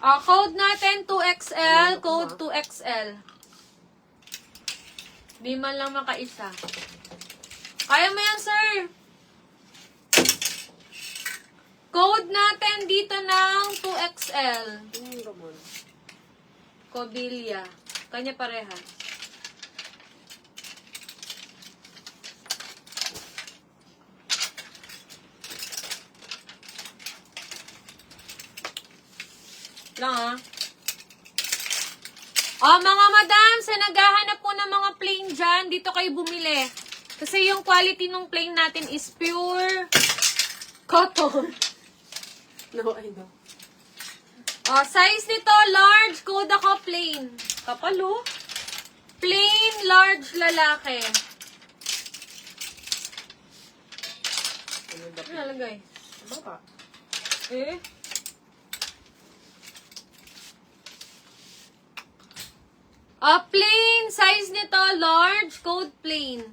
Code natin 2XL, code 2XL. Di man lang makaisa. Kaya mo yan, sir. Code natin dito ng 2XL. Cobilia. Kanya pareha. Lang mga madam, sa naghahanap po ng mga plain dyan, dito kayo bumili. Kasi yung quality ng plain natin is pure cotton. No, I know. Size nito, large, code ako plain. Kapalo. Plain, large, lalaki. Ano nalagay? Ano ka? Plain, size nito, large, code plain.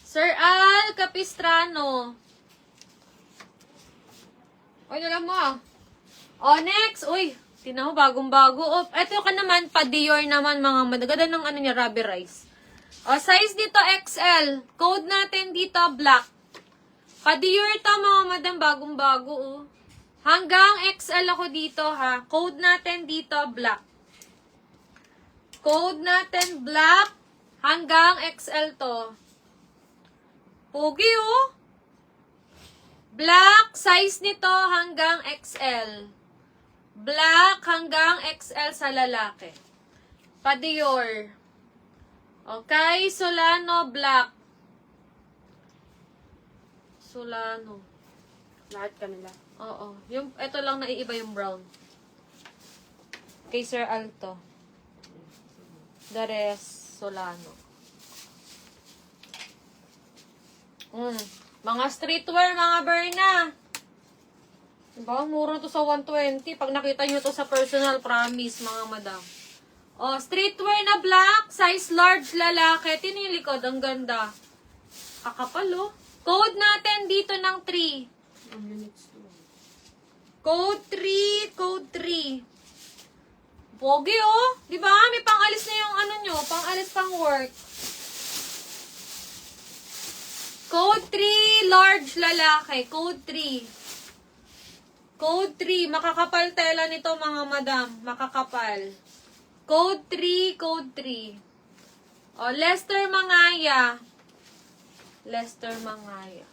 Sir Al Capistrano. Oy, alam mo next. Uy, tinaw, bagong-bago. Eto ka naman, pa-Dior naman, mga madagada ng ano niya, rubber rice. Size dito, XL. Code natin dito, black. Pa-Dior to, mga madam, bagong-bago, Hanggang XL ako dito, ha. Code natin dito, black. Code natin, black. Hanggang XL to. Pogi, Black, size nito hanggang XL. Black hanggang XL sa lalaki. Pa-Dior. Okay, Solano, black. Solano. Lahat kanila. Oo. Ito lang naiiba yung brown. Kay Sir Alto. The rest, Solano. Mga streetwear, mga Berna. Diba? Mura to sa 120. Pag nakita nyo to sa personal, promise, mga madam. Streetwear na black, size large lalaki. Tingnan yung likod, ang ganda. Kakapal, Code natin dito ng 3. Ang units to. Code 3, code 3. Pogi, Diba? May pang-alis na yung ano nyo, pang-alis pang work. Code 3, large lalaki. Code 3. Code 3. Makakapal tela nito, mga madam. Makakapal. Code 3, code 3. Lester Mangaya. Lester Mangaya.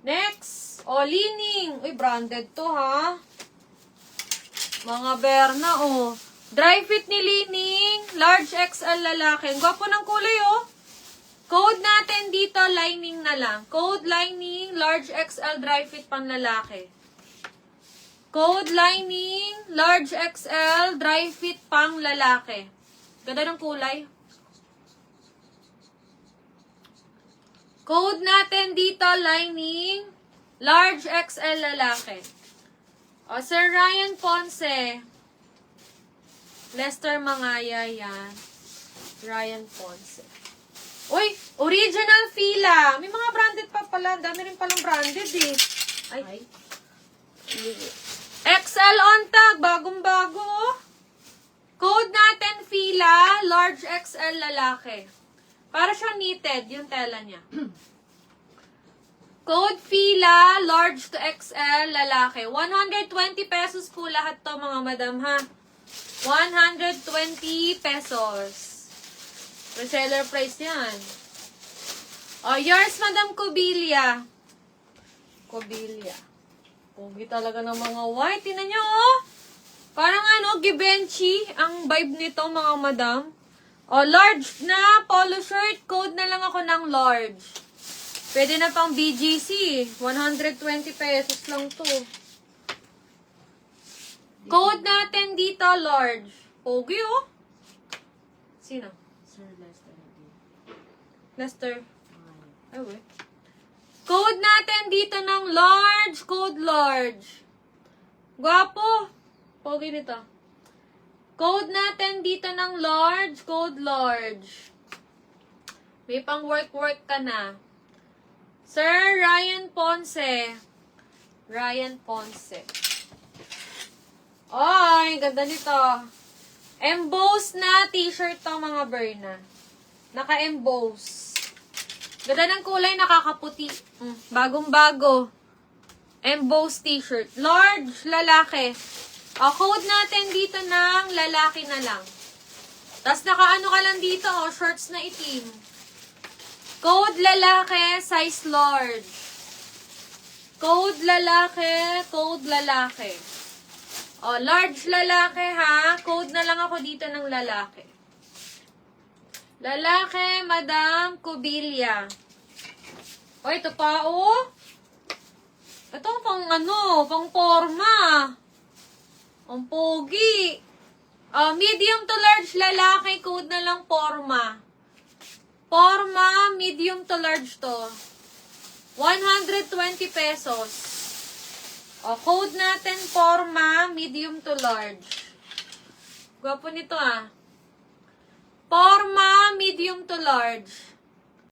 Next. Lining. Uy, branded to, ha? Mga Berna, Dry fit ni Lining. Large XL lalaki. Ang gwapo ng kulay, Code natin dito, lining na lang. Code lining, large XL dry fit pang lalaki. Code lining, large XL dry fit pang lalaki. Ganda ng kulay. Code natin dito, lining, large XL lalaki. Sir Ryan Ponce. Lester Mangaya, yan. Ryan Ponce. Uy, original Fila. May mga branded pa pala. Dami rin palang branded, Ay. XL on tag. Bagong-bago, Code natin Fila. Large XL lalaki. Para siyang knitted, yung tela niya. Code Fila. Large to XL lalaki. 120 pesos po lahat to, mga madam, ha? 120 pesos. Reseller price yan. Yours, Madam Cobilia. Cobilia. Pogi talaga ng mga white. Tingnan nyo, Parang Givenchy ang vibe nito, mga madam. Large na polo shirt. Code na lang ako ng large. Pwede na pang BGC. 120 pesos lang to. Code natin dito, large. Pogi, Sino? Sir Lester. Lester. Ay, wait. Code natin dito ng large. Code large. Gwapo. Pogi nito. Code natin dito ng large. Code large. May pang work ka na. Sir Ryan Ponce. Ryan Ponce. Ay, ganda nito. Emboss na t-shirt to mga Berna. Naka-emboss. Ganda ng kulay, nakakaputi. Bagong-bago. Emboss t-shirt. Large, lalaki. Code natin dito ng lalaki na lang. Tapos nakaano ka lang dito, shorts na itim. Code lalaki, size large. Code lalaki, code lalaki. Large lalaki ha. Code na lang ako dito ng lalaki. Lalaki, Madam Kubilya. Ito pa, Ito pang pang forma. Ang pogi. Medium to large lalaki, code na lang forma. Forma, medium to large to. 120 pesos. Code natin, forma, medium to large. Gwapo nito Forma, medium to large.